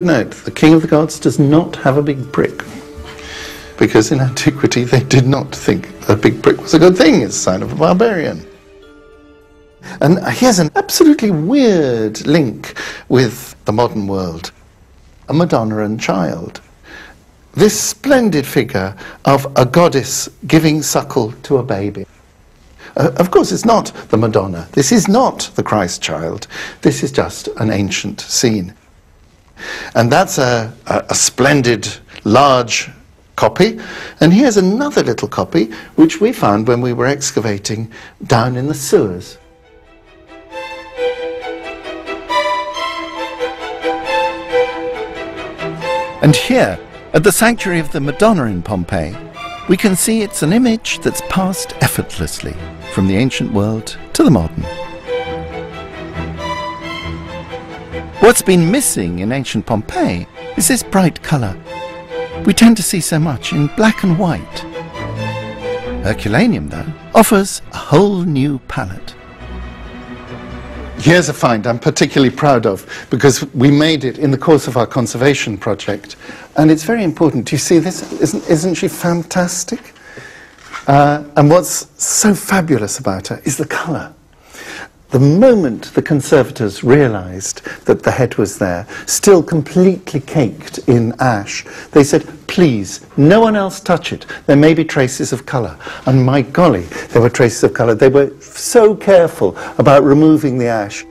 Note, the king of the gods does not have a big brick, because in antiquity they did not think a big brick was a good thing. It's a sign of a barbarian. And here's an absolutely weird link with the modern world. A Madonna and child. This splendid figure of a goddess giving suckle to a baby. Of course, it's not the Madonna. This is not the Christ child. This is just an ancient scene. And that's a splendid, large copy. And here's another little copy, which we found when we were excavating down in the sewers. And here, at the sanctuary of the Madonna in Pompeii, we can see it's an image that's passed effortlessly from the ancient world to the modern. What's been missing in ancient Pompeii is this bright colour. We tend to see so much in black and white. Herculaneum, though, offers a whole new palette. Here's a find I'm particularly proud of, because we made it in the course of our conservation project, and it's very important. Do you see this? Isn't she fantastic? And what's so fabulous about her is the colour. The moment the conservators realised that the head was there, still completely caked in ash, they said, please, no one else touch it. There may be traces of colour. And my golly, there were traces of colour. They were so careful about removing the ash.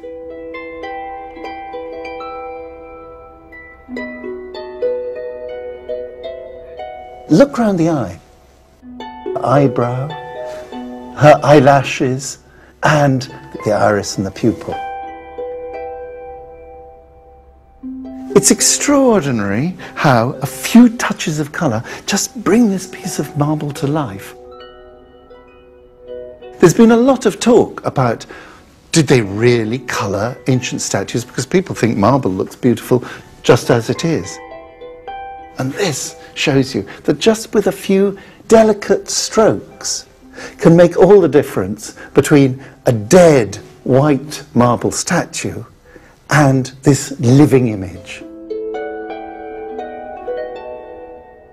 Look round the eye. Eyebrow, her eyelashes, and the iris and the pupil. It's extraordinary how a few touches of colour just bring this piece of marble to life. There's been a lot of talk about, did they really colour ancient statues? Because people think marble looks beautiful just as it is. And this shows you that just with a few delicate strokes can make all the difference between a dead white marble statue and this living image.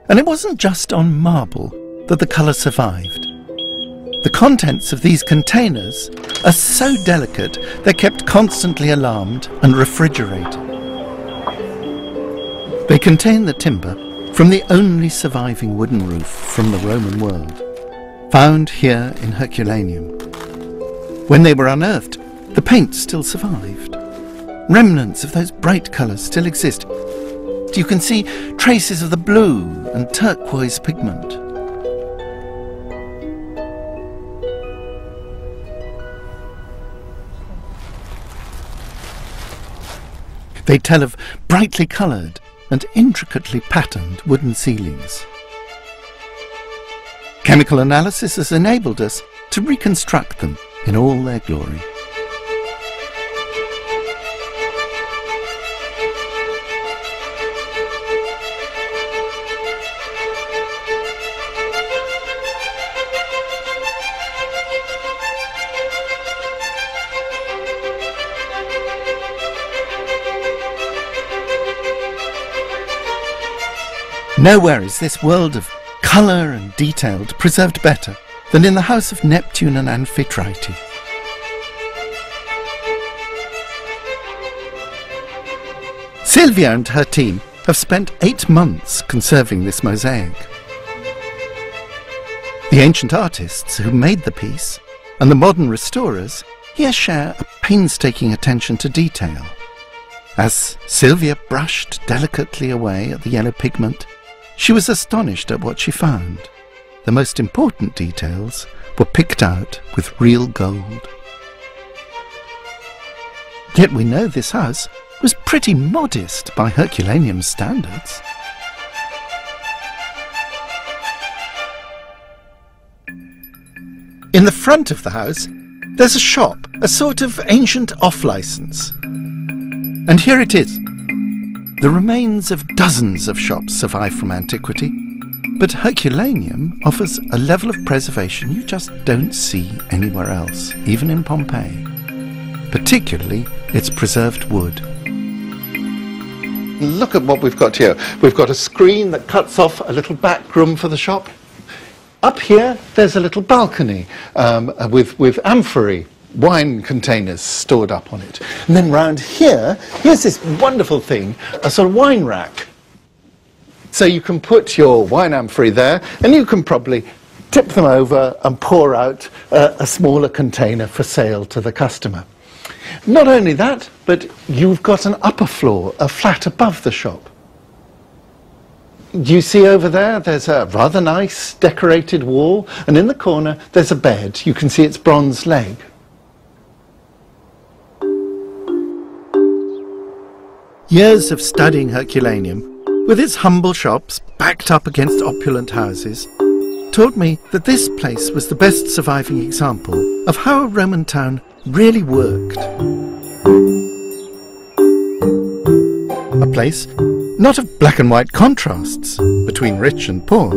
And it wasn't just on marble that the colour survived. The contents of these containers are so delicate they're kept constantly alarmed and refrigerated. They contain the timber from the only surviving wooden roof from the Roman world, found here in Herculaneum. When they were unearthed, the paint still survived. Remnants of those bright colours still exist. You can see traces of the blue and turquoise pigment. They tell of brightly coloured and intricately patterned wooden ceilings. Chemical analysis has enabled us to reconstruct them in all their glory. Nowhere is this world of colour and detail preserved better than in the house of Neptune and Amphitrite. Sylvia and her team have spent 8 months conserving this mosaic. The ancient artists who made the piece and the modern restorers here share a painstaking attention to detail. As Sylvia brushed delicately away at the yellow pigment, she was astonished at what she found. The most important details were picked out with real gold. Yet we know this house was pretty modest by Herculaneum standards. In the front of the house, there's a shop, a sort of ancient off-licence. And here it is. The remains of dozens of shops survive from antiquity, but Herculaneum offers a level of preservation you just don't see anywhere else, even in Pompeii. Particularly its preserved wood. Look at what we've got here. We've got a screen that cuts off a little back room for the shop. Up here, there's a little balcony with amphorae, wine containers stored up on it. And then round here, here's this wonderful thing, a sort of wine rack. So you can put your wine amphorae there, and you can probably tip them over and pour out a smaller container for sale to the customer. Not only that, but you've got an upper floor, a flat above the shop. Do you see over there, there's a rather nice decorated wall, and in the corner there's a bed. You can see its bronze leg. Years of studying Herculaneum, with its humble shops backed up against opulent houses, taught me that this place was the best surviving example of how a Roman town really worked. A place not of black and white contrasts between rich and poor,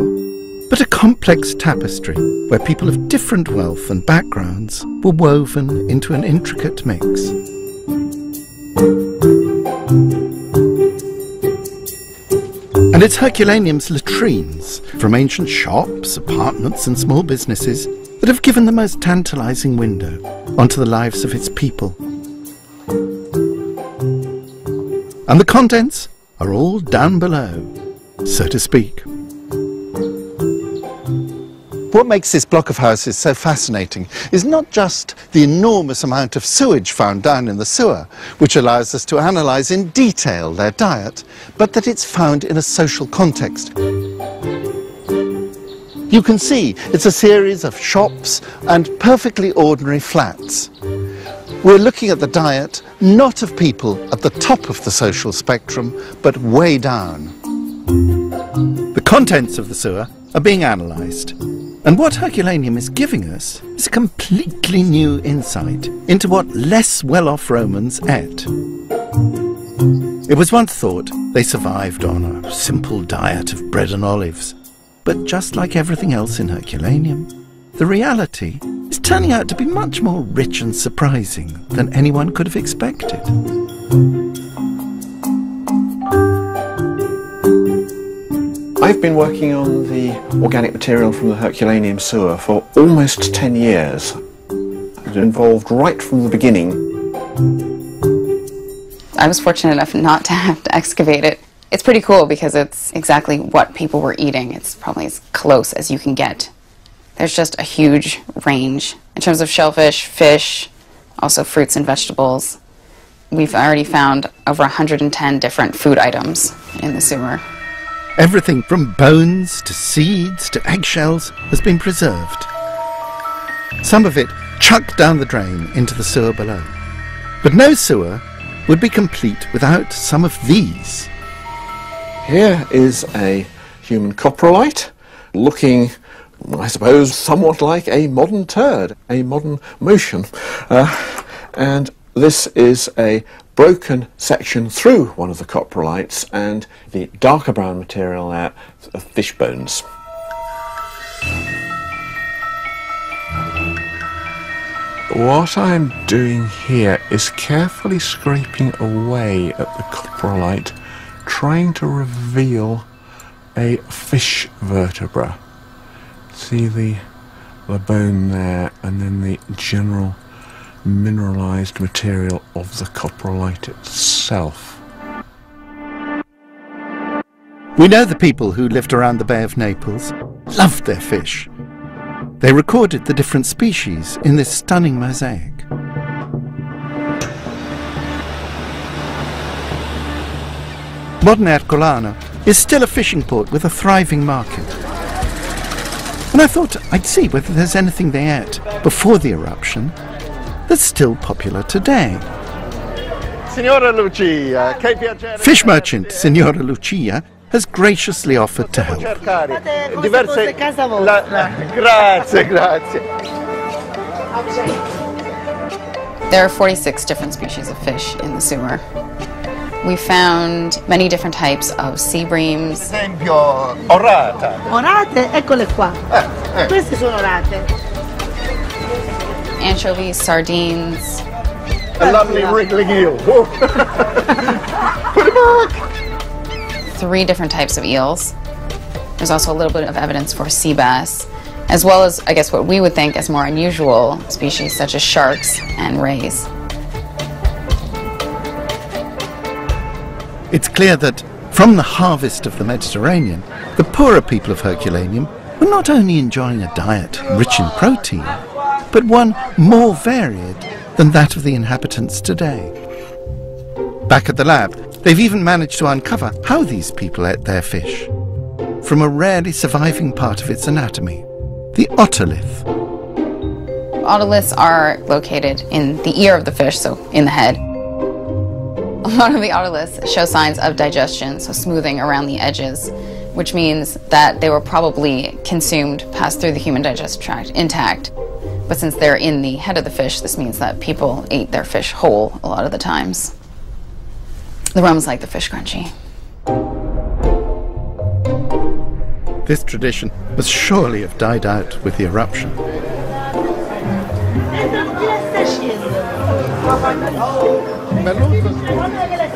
but a complex tapestry where people of different wealth and backgrounds were woven into an intricate mix. And it's Herculaneum's latrines, from ancient shops, apartments and small businesses, that have given the most tantalizing window onto the lives of its people. And the contents are all down below, so to speak. What makes this block of houses so fascinating is not just the enormous amount of sewage found down in the sewer, which allows us to analyse in detail their diet, but that it's found in a social context. You can see it's a series of shops and perfectly ordinary flats. We're looking at the diet not of people at the top of the social spectrum, but way down. The contents of the sewer are being analysed, and what Herculaneum is giving us is a completely new insight into what less well-off Romans ate. It was once thought they survived on a simple diet of bread and olives, but just like everything else in Herculaneum, the reality is turning out to be much more rich and surprising than anyone could have expected. I've been working on the organic material from the Herculaneum sewer for almost 10 years. It involved right from the beginning. I was fortunate enough not to have to excavate it. It's pretty cool because it's exactly what people were eating. It's probably as close as you can get. There's just a huge range in terms of shellfish, fish, also fruits and vegetables. We've already found over 110 different food items in the sewer. Everything from bones to seeds to eggshells has been preserved. Some of it chucked down the drain into the sewer below. But no sewer would be complete without some of these. Here is a human coprolite, looking, I suppose, somewhat like a modern turd, a modern motion. And this is a broken section through one of the coprolites, and the darker brown material there are fish bones. What I'm doing here is carefully scraping away at the coprolite, trying to reveal a fish vertebra. See the bone there, and then the general mineralized material of the coprolite itself. We know the people who lived around the Bay of Naples loved their fish. They recorded the different species in this stunning mosaic. Modern Herculaneum is still a fishing port with a thriving market. And I thought I'd see whether there's anything they ate before the eruption that's still popular today. Signora Lucia, che piacere. Fish merchant Signora Lucia has graciously offered to help. Grazie, grazie. There are 46 different species of fish in the sewer. We found many different types of sea breams. Esempio, orata. Orate, eccole qua. Queste sono orate. Anchovies, sardines. A lovely wriggling eel. Put it back. 3 different types of eels. There's also a little bit of evidence for sea bass, as well as, I guess, what we would think as more unusual species such as sharks and rays. It's clear that from the harvest of the Mediterranean, the poorer people of Herculaneum were not only enjoying a diet rich in protein, but one more varied than that of the inhabitants today. Back at the lab, they've even managed to uncover how these people ate their fish, from a rarely surviving part of its anatomy, the otolith. Otoliths are located in the ear of the fish, so in the head. A lot of the otoliths show signs of digestion, so smoothing around the edges, which means that they were probably consumed, passed through the human digestive tract intact. But since they're in the head of the fish, this means that people ate their fish whole a lot of the times. The Romans like the fish crunchy. This tradition must surely have died out with the eruption.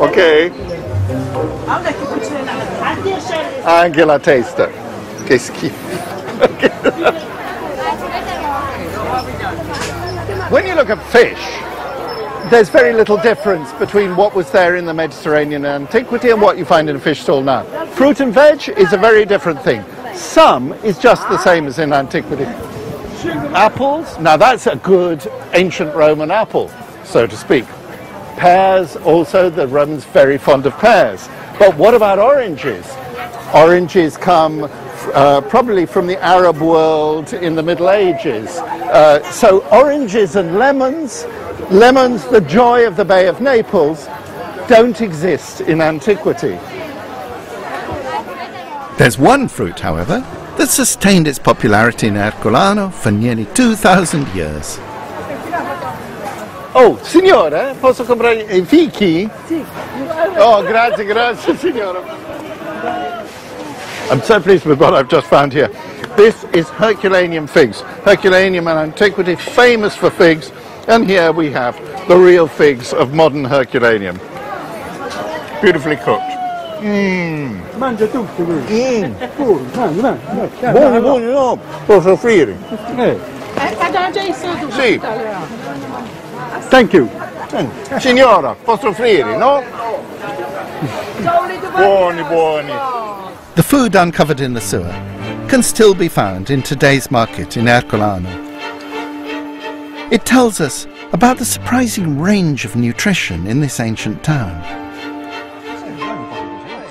Ok? Anche la testa. Che schifo. When you look at fish, there's very little difference between what was there in the Mediterranean in antiquity and what you find in a fish stall now. Fruit and veg is a very different thing. Some is just the same as in antiquity. Apples, now that's a good ancient Roman apple, so to speak. Pears, also the Romans very fond of pears. But what about oranges? Oranges come probably from the Arab world in the Middle Ages. So oranges and lemons, the joy of the Bay of Naples, don't exist in antiquity. There's one fruit, however, that sustained its popularity in Herculano for nearly 2,000 years. Oh, signora, posso comprare i fichi? Sì. Oh, grazie, grazie, signora. I'm so pleased with what I've just found here. This is Herculaneum figs. Herculaneum in antiquity, famous for figs, and here we have the real figs of modern Herculaneum. Beautifully cooked. Mangia tutto questo. Buoni, buoni, no, posso offrire. Sì. Thank you. Signora, posso offrire, no? Buoni, buoni. The food uncovered in the sewer can still be found in today's market in Herculano. It tells us about the surprising range of nutrition in this ancient town.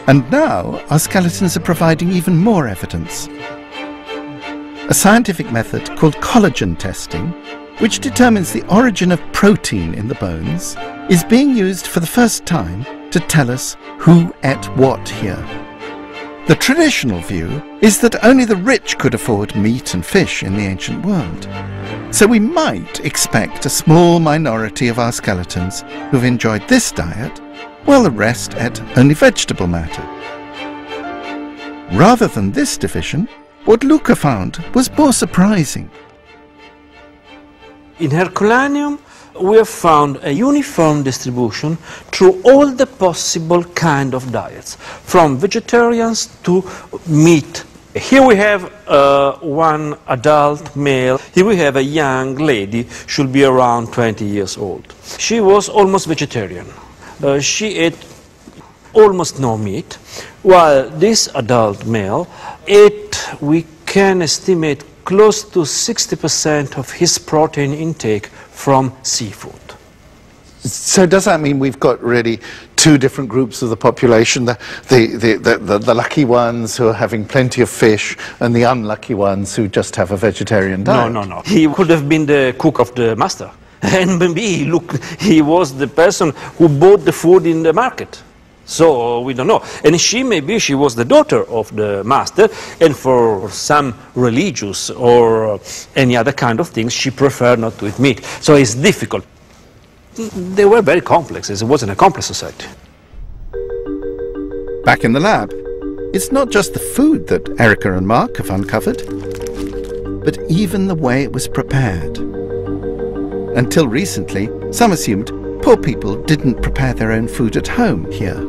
And now our skeletons are providing even more evidence. A scientific method called collagen testing, which determines the origin of protein in the bones, is being used for the first time to tell us who ate what here. The traditional view is that only the rich could afford meat and fish in the ancient world. So we might expect a small minority of our skeletons who've enjoyed this diet, while the rest ate only vegetable matter. Rather than this division, what Luca found was more surprising. In Herculaneum, we have found a uniform distribution through all the possible kind of diets, from vegetarians to meat. Here we have one adult male. Here we have a young lady, should be around 20 years old. She was almost vegetarian. She ate almost no meat, while this adult male ate, we can estimate, close to 60% of his protein intake from seafood. So does that mean we've got really two different groups of the population, the lucky ones who are having plenty of fish and the unlucky ones who just have a vegetarian diet? No. He could have been the cook of the master. And maybe, look, he was the person who bought the food in the market. So we don't know. And maybe she was the daughter of the master, and for some religious or any other kind of things, she preferred not to eat meat. So it's difficult. They were very complex. It wasn't a complex society. Back in the lab, it's not just the food that Erica and Mark have uncovered, but even the way it was prepared. Until recently, some assumed poor people didn't prepare their own food at home here.